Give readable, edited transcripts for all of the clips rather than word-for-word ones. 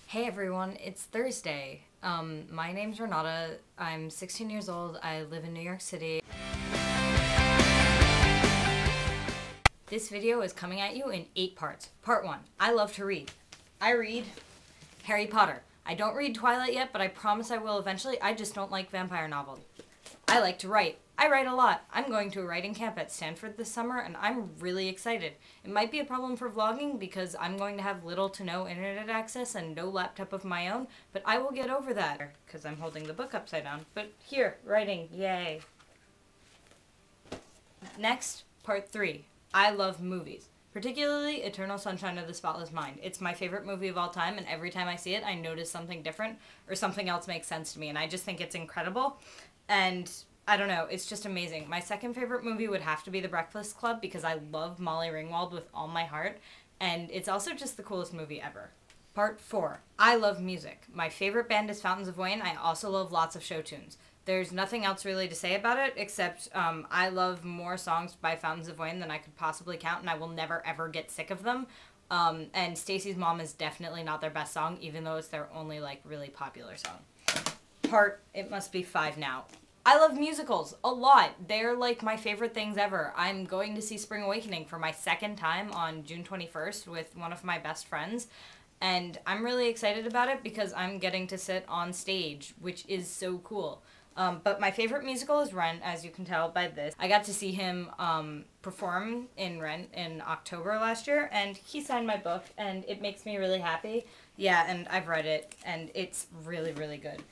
Hey everyone, it's Thursday. My name's Renata. I'm 16 years old. I live in New York City. This video is coming at you in 8 parts. Part 1. I love to read. I read Harry Potter. I don't read Twilight yet, but I promise I will eventually. I just don't like vampire novels. I like to write. I write a lot. I'm going to a writing camp at Stanford this summer, and I'm really excited. It might be a problem for vlogging because I'm going to have little to no internet access and no laptop of my own, but I will get over that because I'm holding the book upside down. But here, writing, yay. Next, part 3. I love movies, particularly Eternal Sunshine of the Spotless Mind. It's my favorite movie of all time, and every time I see it, I notice something different or something else makes sense to me, and I just think it's incredible. And I don't know, it's just amazing. My second favorite movie would have to be The Breakfast Club because I love Molly Ringwald with all my heart, and it's also just the coolest movie ever. Part 4. I love music. My favorite band is Fountains of Wayne. I also love lots of show tunes. There's nothing else really to say about it except I love more songs by Fountains of Wayne than I could possibly count, and I will never ever get sick of them. And Stacy's Mom is definitely not their best song, even though it's their only like really popular song. It must be 5 now. I love musicals a lot. They're like my favorite things ever. I'm going to see Spring Awakening for my second time on June 21st with one of my best friends. And I'm really excited about it because I'm getting to sit on stage, which is so cool. But my favorite musical is Rent, as you can tell by this. I got to see him perform in Rent in October last year, and he signed my book, and it makes me really happy. Yeah, and I've read it, and it's really, really good.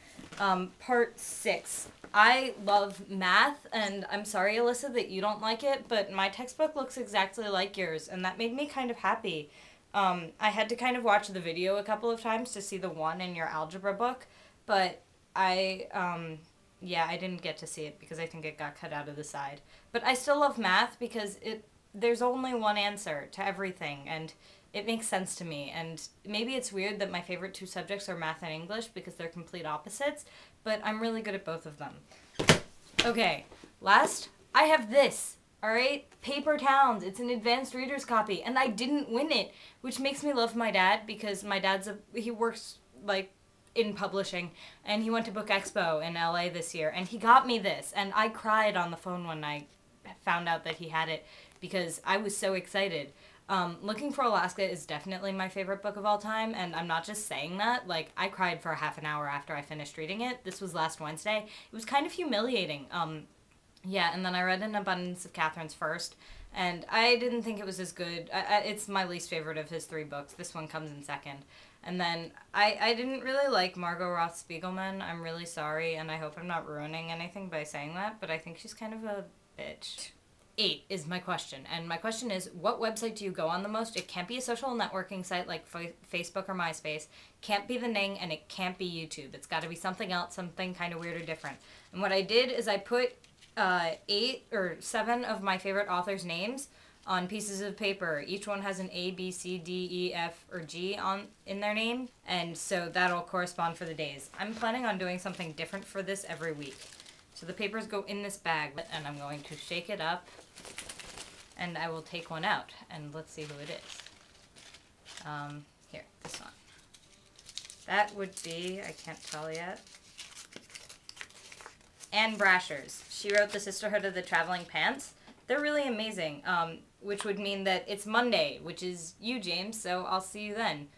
Part 6. I love math, and I'm sorry, Alyssa, that you don't like it, but my textbook looks exactly like yours, and that made me kind of happy. I had to kind of watch the video a couple of times to see the one in your algebra book, but yeah, I didn't get to see it because I think it got cut out of the side. But I still love math because there's only one answer to everything, and it makes sense to me. And maybe it's weird that my favorite 2 subjects are math and English because they're complete opposites, but I'm really good at both of them. Okay, last, I have this, alright? Paper Towns. It's an advanced reader's copy, and I didn't win it, which makes me love my dad because my dad's he works, like, in publishing, and he went to Book Expo in LA this year, and he got me this, and I cried on the phone when I found out that he had it because I was so excited. Looking for Alaska is definitely my favorite book of all time, and I'm not just saying that. Like, I cried for half an hour after I finished reading it. This was last Wednesday. It was kind of humiliating. Yeah, and then I read An Abundance of Catherine's first, and I didn't think it was as good. It's my least favorite of his 3 books. This one comes in second. And then I didn't really like Margot Roth Spiegelman. I'm really sorry, and I hope I'm not ruining anything by saying that, but I think she's kind of a bitch. 8 is my question, and my question is, what website do you go on the most? It can't be a social networking site like Facebook or MySpace, can't be the Ning, and it can't be YouTube. It's got to be something else, something kind of weird or different. And what I did is I put 8 or 7 of my favorite authors' names on pieces of paper. Each one has an A, B, C, D, E, F, or G in their name, and so that'll correspond for the days. I'm planning on doing something different for this every week. So the papers go in this bag, and I'm going to shake it up, and I will take one out, and let's see who it is. Here, this one. That would be, I can't tell yet, Anne Brasher's. She wrote The Sisterhood of the Traveling Pants. They're really amazing, which would mean that it's Monday, which is you, James, so I'll see you then.